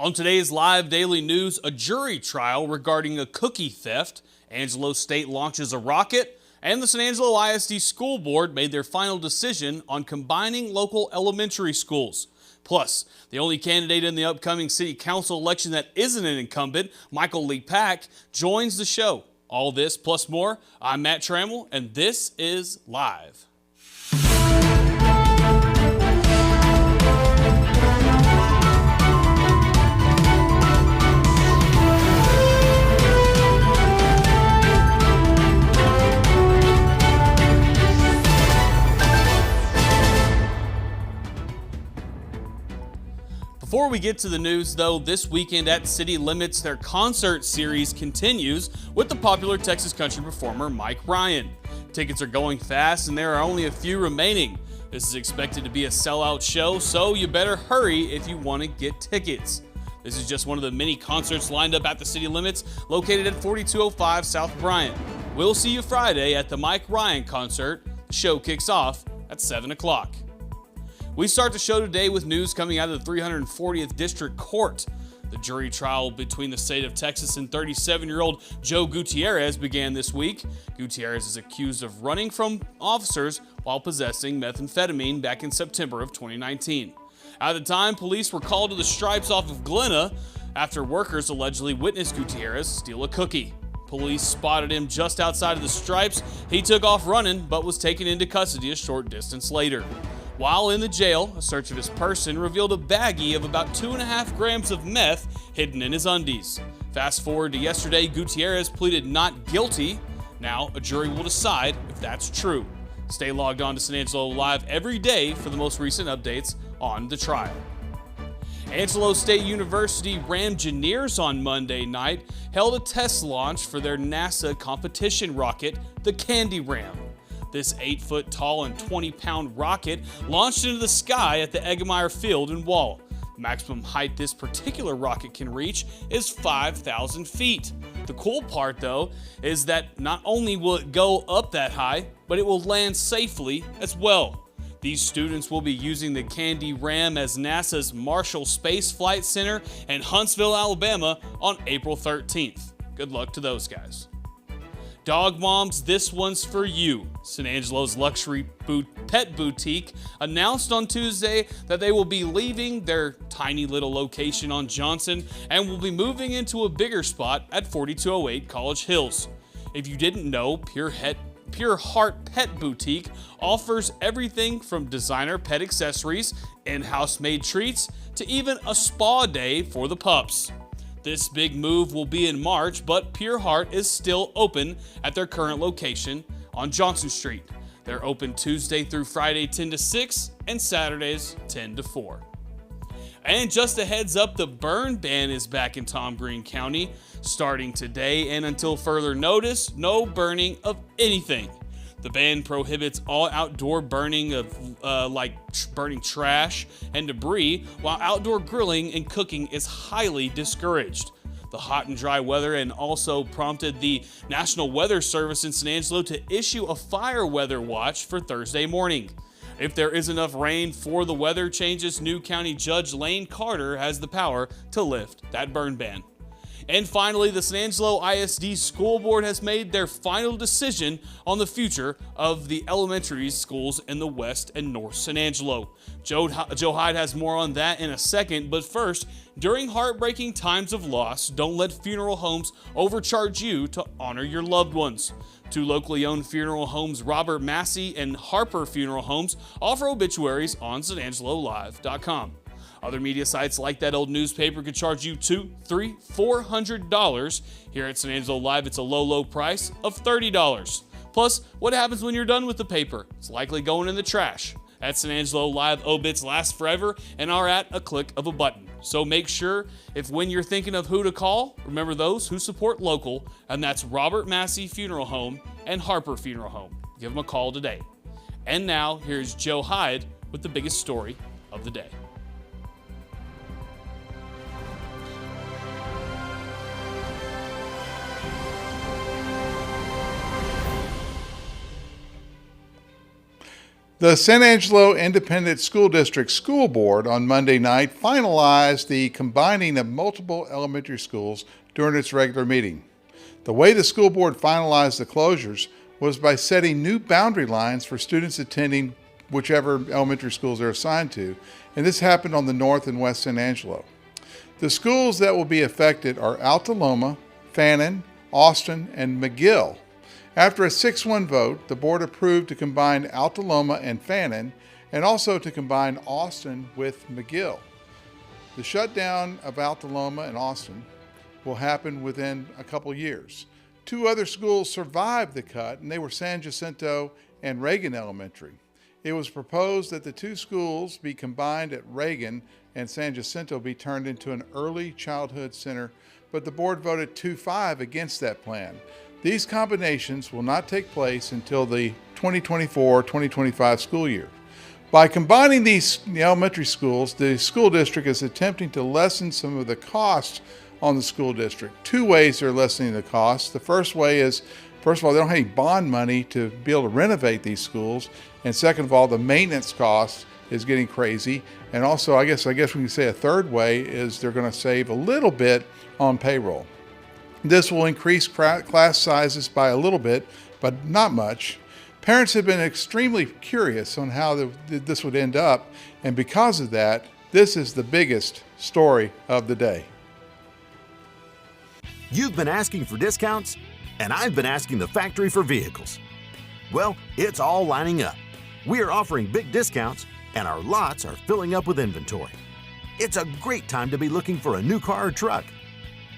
On today's live daily news, a jury trial regarding a cookie theft, Angelo State launches a rocket, and the San Angelo ISD School Board made their final decision on combining local elementary schools. Plus, the only candidate in the upcoming city council election that isn't an incumbent, Michael Lepak, joins the show. All this plus more. I'm Matt Trammell, and this is Live. Before we get to the news, though, this weekend at City Limits, their concert series continues with the popular Texas country performer Mike Ryan. Tickets are going fast, and there are only a few remaining. This is expected to be a sellout show, so you better hurry if you want to get tickets. This is just one of the many concerts lined up at the City Limits, located at 4205 South Bryant. We'll see you Friday at the Mike Ryan concert. The show kicks off at 7 o'clock. We start the show today with news coming out of the 340th District Court. The jury trial between the state of Texas and 37-year-old Joe Gutierrez began this week. Gutierrez is accused of running from officers while possessing methamphetamine back in September of 2019. At the time, police were called to the Stripes off of Glenna after workers allegedly witnessed Gutierrez steal a cookie. Police spotted him just outside of the Stripes. He took off running, but was taken into custody a short distance later. While in the jail, a search of his person revealed a baggie of about 2.5 grams of meth hidden in his undies. Fast forward to yesterday, Gutierrez pleaded not guilty. Now, a jury will decide if that's true. Stay logged on to San Angelo Live every day for the most recent updates on the trial. Angelo State University Ramgineers on Monday night held a test launch for their NASA competition rocket, the Candy Ram. This 8-foot tall and 20-pound rocket launched into the sky at the Eggemeyer Field in Wall. The maximum height this particular rocket can reach is 5,000 feet. The cool part, though, is that not only will it go up that high, but it will land safely as well. These students will be using the Candy Ram as NASA's Marshall Space Flight Center in Huntsville, Alabama on April 13th. Good luck to those guys. Dog moms, this one's for you. San Angelo's luxury pet boutique announced on Tuesday that they will be leaving their tiny little location on Johnson and will be moving into a bigger spot at 4208 College Hills. If you didn't know, Pure Heart Pet Boutique offers everything from designer pet accessories, in-house made treats, to even a spa day for the pups. This big move will be in March, but Pure Heart is still open at their current location on Johnson Street. They're open Tuesday through Friday 10 to 6 and Saturdays 10 to 4. And just a heads up, the burn ban is back in Tom Green County starting today, and until further notice, no burning of anything. The ban prohibits all outdoor burning of burning trash and debris, while outdoor grilling and cooking is highly discouraged. The hot and dry weather and also prompted the National Weather Service in San Angelo to issue a fire weather watch for Thursday morning. If there is enough rain for the weather changes, new County Judge Lane Carter has the power to lift that burn ban. And finally, the San Angelo ISD School Board has made their final decision on the future of the elementary schools in the West and North San Angelo. Joe Hyde has more on that in a second, but first, during heartbreaking times of loss, don't let funeral homes overcharge you to honor your loved ones. Two locally owned funeral homes, Robert Massey and Harper Funeral Homes, offer obituaries on SanAngeloLive.com. Other media sites like that old newspaper could charge you $200, $300, $400. Here at San Angelo Live, it's a low price of $30. Plus, what happens when you're done with the paper? It's likely going in the trash. At San Angelo Live, obits last forever and are at a click of a button. So make sure, if when you're thinking of who to call, remember those who support local, and that's Robert Massey Funeral Home and Harper Funeral Home. Give them a call today. And now, here's Joe Hyde with the biggest story of the day. The San Angelo Independent School District School Board on Monday night finalized the combining of multiple elementary schools during its regular meeting. The way the school board finalized the closures was by setting new boundary lines for students attending whichever elementary schools they're assigned to, and this happened on the North and West San Angelo. The schools that will be affected are Alta Loma, Fannin, Austin, and McGill. After a 6-1 vote, the board approved to combine Alta Loma and Fannin, and also to combine Austin with McGill. The shutdown of Alta Loma and Austin will happen within a couple years. 2 other schools survived the cut, and they were San Jacinto and Reagan Elementary. It was proposed that the 2 schools be combined at Reagan and San Jacinto be turned into an early childhood center, but the board voted 2-5 against that plan. These combinations will not take place until the 2024-2025 school year. By combining these elementary schools, the school district is attempting to lessen some of the costs on the school district. 2 ways they're lessening the costs. The first way is, first of all, they don't have any bond money to be able to renovate these schools. And second of all, the maintenance cost is getting crazy. And also, I guess we can say a third way is they're going to save a little bit on payroll. This will increase class sizes by a little bit, but not much. Parents have been extremely curious on how this would end up, and because of that, this is the biggest story of the day. You've been asking for discounts, and I've been asking the factory for vehicles. Well, it's all lining up. We are offering big discounts, and our lots are filling up with inventory. It's a great time to be looking for a new car or truck.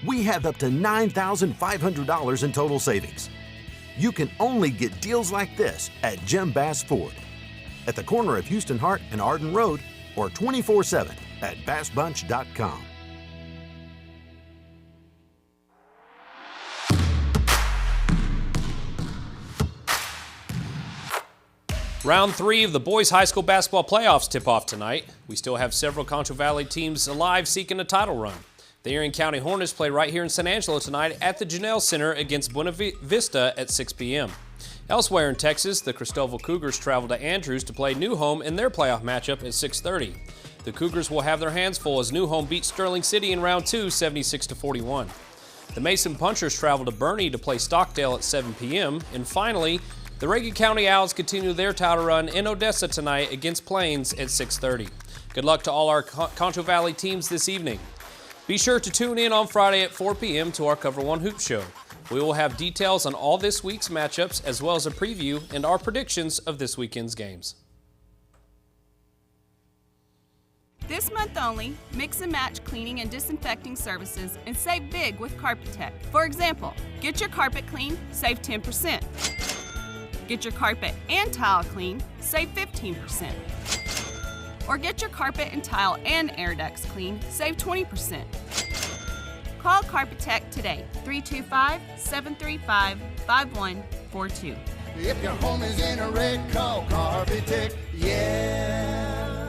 We have up to $9,500 in total savings. You can only get deals like this at Jim Bass Ford, at the corner of Houston Hart and Arden Road, or 24/7 at bassbunch.com. Round 3 of the boys high school basketball playoffs tip off tonight. We still have several Concho Valley teams alive seeking a title run. The Erie County Hornets play right here in San Angelo tonight at the Janelle Center against Buena Vista at 6 p.m. Elsewhere in Texas, the Cristobal Cougars travel to Andrews to play New Home in their playoff matchup at 6:30. The Cougars will have their hands full as New Home beats Sterling City in round 2, 76-41. The Mason Punchers travel to Bernie to play Stockdale at 7 p.m. And finally, the Reagan County Owls continue their title run in Odessa tonight against Plains at 6:30. Good luck to all our Concho Valley teams this evening. Be sure to tune in on Friday at 4 p.m. to our Cover One Hoop Show. We will have details on all this week's matchups as well as a preview and our predictions of this weekend's games. This month only, mix and match cleaning and disinfecting services and save big with Carpet. For example, get your carpet clean, save 10%. Get your carpet and tile clean, save 15%. Or get your carpet and tile and air ducts clean, save 20%. Call Carpet Tech today, 325-735-5142. If your home is in a wreck, call Carpet Tech, yeah.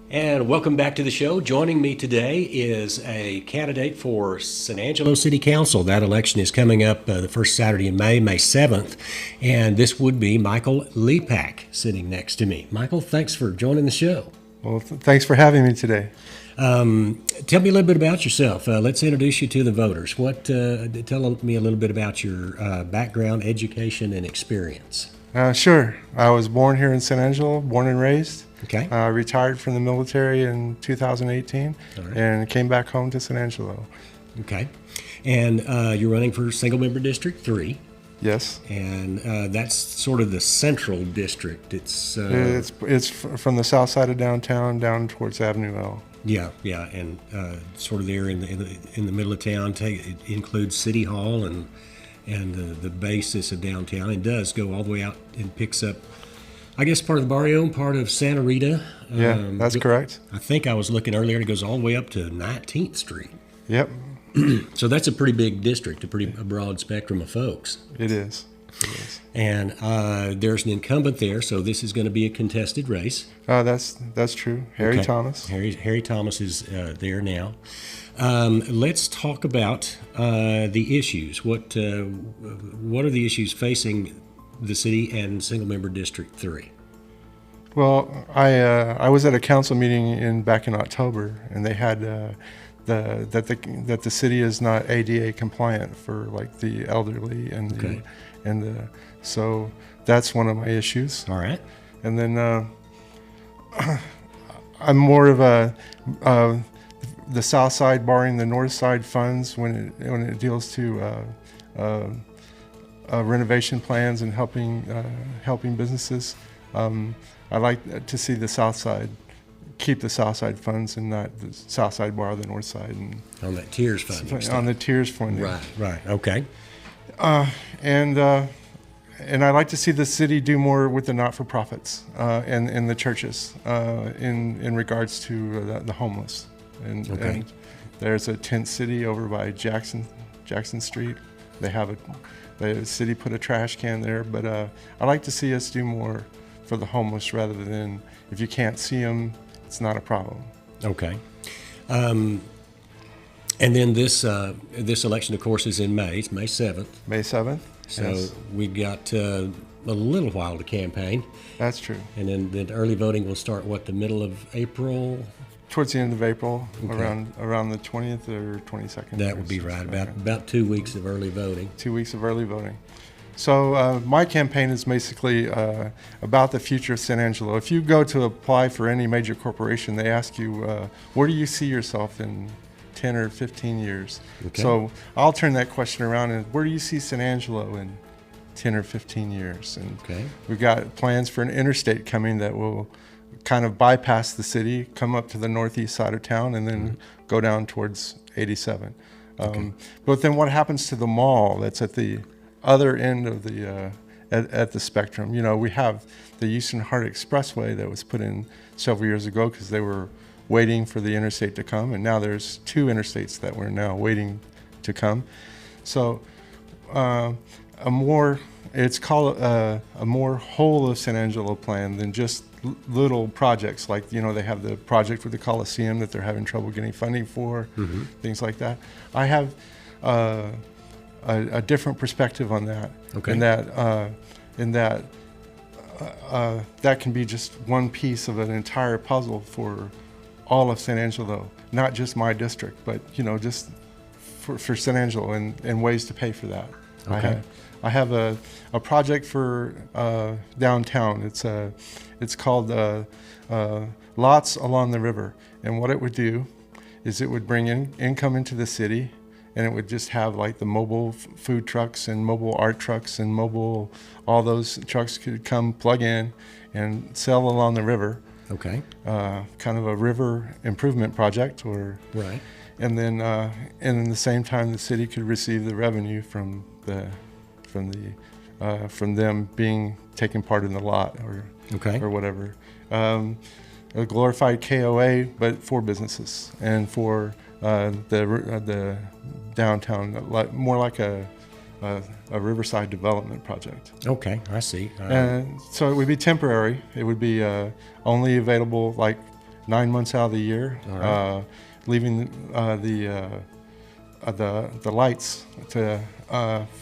And welcome back to the show. Joining me today is a candidate for San Angelo City Council. That election is coming up the first Saturday in May 7th. And this would be Michael Lepak sitting next to me. Michael, thanks for joining the show. Well, thanks for having me today. Tell me a little bit about yourself. Let's introduce you to the voters. Tell me a little bit about your background, education, and experience. Sure. I was born here in San Angelo, born and raised. Okay. Retired from the military in 2018 and came back home to San Angelo. Okay. And you're running for Single Member District 3. Yes. And that's sort of the central district. It's from the south side of downtown down towards Avenue L. Yeah, and sort of there in the middle of town. It includes City Hall and the basis of downtown. It does go all the way out and picks up, I guess, part of the barrio and part of Santa Rita. Yeah, that's correct. I think I was looking earlier, it goes all the way up to 19th Street. Yep. So that's a pretty big district, a broad spectrum of folks. It is. And there's an incumbent there, so this is going to be a contested race. That's true. Harry Thomas. Harry Thomas is there now. Let's talk about the issues. What are the issues facing the city and single-member District 3? Well, I was at a council meeting back in October, and they had that the city is not ADA compliant for like the elderly so that's one of my issues. All right. And then I'm more of the south side barring the north side funds when it deals to renovation plans and helping businesses. I like to see the south side keep the south side funds and not the south side borrow the north side. And on that tiers funding. On the tiers funding. Right. Okay. And I like to see the city do more with the not-for-profits and the churches in regards to the homeless. And there's a tent city over by Jackson Street. The city put a trash can there, but I like to see us do more for the homeless rather than if you can't see them, it's not a problem. Okay. And then this election, of course, is in May. It's May 7th. May 7th. So yes. We've got a little while to campaign. That's true. And then the early voting will start, the middle of April? Towards the end of April, around the 20th or 22nd. That would be right, about 2 weeks of early voting. 2 weeks of early voting. So my campaign is basically about the future of San Angelo. If you go to apply for any major corporation, they ask you, where do you see yourself in 10 or 15 years? Okay. So I'll turn that question around and where do you see San Angelo in 10 or 15 years? And we've got plans for an interstate coming that will kind of bypass the city, come up to the northeast side of town, and then go down towards 87. But then what happens to the mall that's at the other end of the at the spectrum? You know, we have the Houston Heart Expressway that was put in several years ago because they were waiting for the interstate to come, and now there's 2 interstates that we're now waiting to come. So it's called a more whole of San Angelo plan than just little projects like, they have the project with the Coliseum that they're having trouble getting funding for, things like that. I have a different perspective on that. In that that can be just one piece of an entire puzzle for all of San Angelo, not just my district, but just for San Angelo and ways to pay for that. I have a project for downtown. It's called Lots Along the River, and what it would do is it would bring income into the city, and it would just have like the mobile food trucks and mobile art trucks and all those trucks could come plug in and sell along the river. Okay. Kind of a river improvement project, right. And then in the same time, the city could receive the revenue from them being taking part in the lot or whatever. A glorified KOA, but for businesses and for the downtown, more like a riverside development project. Okay, I see. And so it would be temporary. It would be only available like 9 months out of the year, leaving the lights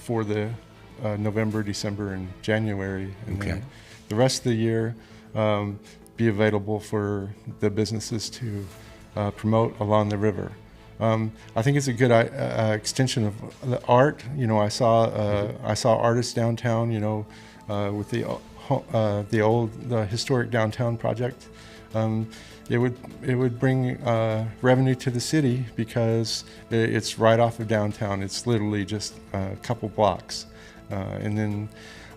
for the November, December, and January, and then the rest of the year be available for the businesses to promote along the river. I think it's a good extension of the art. I saw artists downtown. With the historic downtown project. It would bring revenue to the city because it's right off of downtown. It's literally just a couple blocks, and then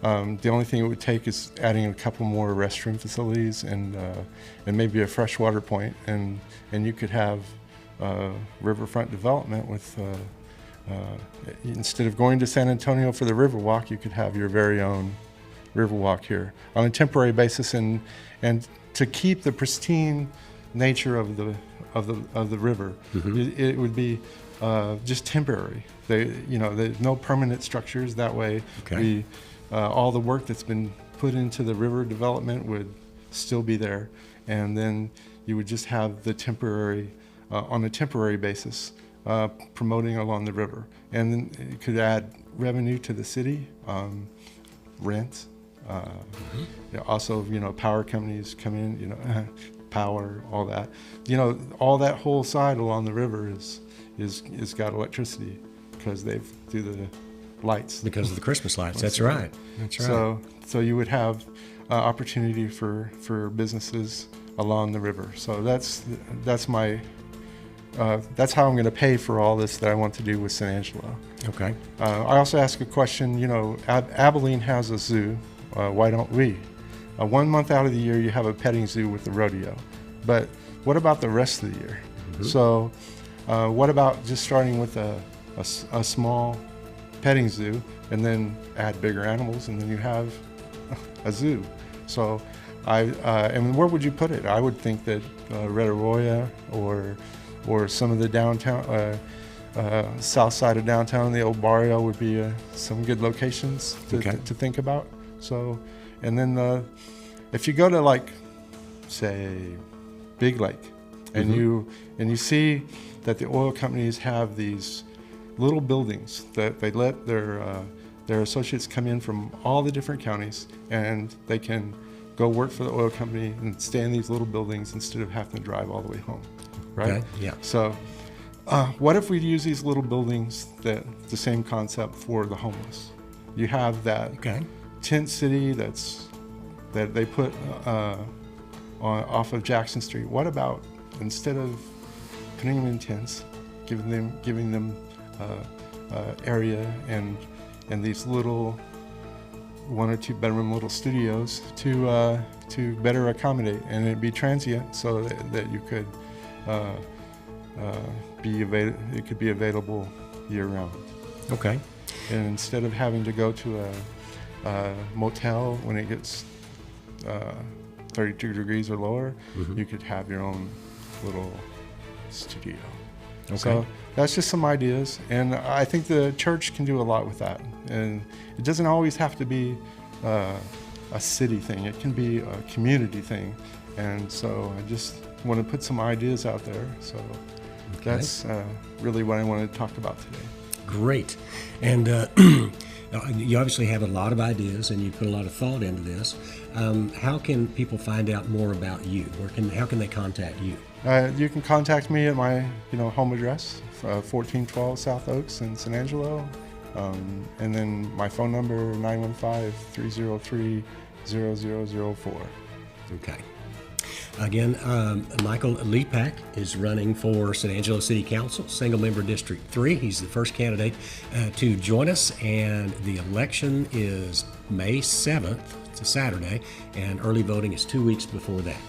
the only thing it would take is adding a couple more restroom facilities and maybe a freshwater point, and you could have riverfront development with. Instead of going to San Antonio for the Riverwalk, you could have your very own Riverwalk here on a temporary basis, and to keep the pristine nature of the river. It would be just temporary. There's no permanent structures that way. All the work that's been put into the river development would still be there, and then you would just have the temporary on a temporary basis. Promoting along the river, and then it could add revenue to the city, rent, Also, power companies come in, power, all that. All that whole side along the river is got electricity because they've do the lights. Because of the Christmas lights. That's right. That's right. So you would have opportunity for businesses along the river. So that's my that's how I'm going to pay for all this that I want to do with San Angelo. Okay. I also ask a question. Abilene has a zoo. Why don't we? 1 month out of the year, you have a petting zoo with the rodeo. But what about the rest of the year? So what about just starting with a small petting zoo and then add bigger animals, and then you have a zoo? So and where would you put it? I would think that Red Arroyo or some of the downtown, south side of downtown, the old barrio would be some good locations to think about. So, and then if you go to say Big Lake, and you see that the oil companies have these little buildings that they let their associates come in from all the different counties, and they can go work for the oil company and stay in these little buildings instead of having to drive all the way home, right? Okay, yeah. So what if we use these little buildings, the same concept for the homeless? You have that tent city that they put off of Jackson Street. What about, instead of putting them in tents, giving them area and these little 1 or 2 bedroom little studios to better accommodate, and it'd be transient, so that you could it could be available year round. Okay. And instead of having to go to a motel when it gets 32 degrees or lower, you could have your own little studio. Okay. So that's just some ideas, and I think the church can do a lot with that. And it doesn't always have to be a city thing. It can be a community thing. And so I just want to put some ideas out there. So that's really what I wanted to talk about today. Great. And you obviously have a lot of ideas, and you put a lot of thought into this. How can people find out more about you? How can they contact you? You can contact me at my home address, 1412 South Oaks in San Angelo, and then my phone number, 915-303-0004. Okay. Again, Michael Lepak is running for San Angelo City Council, single member District 3. He's the first candidate to join us, and the election is May 7th. It's a Saturday, and early voting is 2 weeks before that.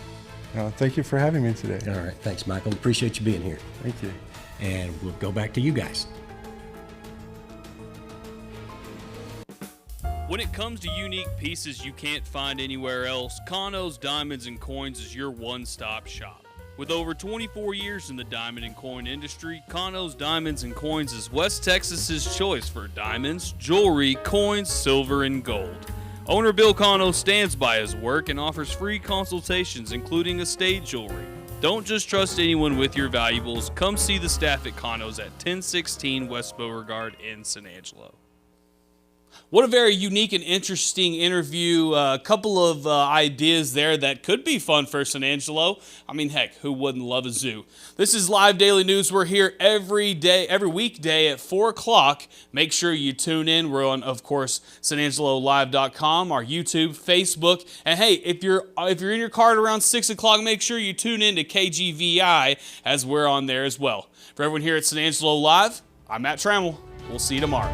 Thank you for having me today. All right. Thanks, Michael. Appreciate you being here. Thank you. And we'll go back to you guys. When it comes to unique pieces you can't find anywhere else, Kano's Diamonds and Coins is your one-stop shop. With over 24 years in the diamond and coin industry, Kano's Diamonds and Coins is West Texas's choice for diamonds, jewelry, coins, silver, and gold. Owner Bill Kano stands by his work and offers free consultations, including estate jewelry. Don't just trust anyone with your valuables. Come see the staff at Kano's at 1016 West Beauregard in San Angelo. What a very unique and interesting interview. A couple of ideas there that could be fun for San Angelo. I mean, heck, who wouldn't love a zoo? This is Live Daily News. We're here every weekday at 4 o'clock. Make sure you tune in. We're on, of course, SanAngeloLive.com, our YouTube, Facebook. And hey, if you're in your car at around 6 o'clock, make sure you tune in to KGVI as we're on there as well. For everyone here at San Angelo Live, I'm Matt Trammell. We'll see you tomorrow.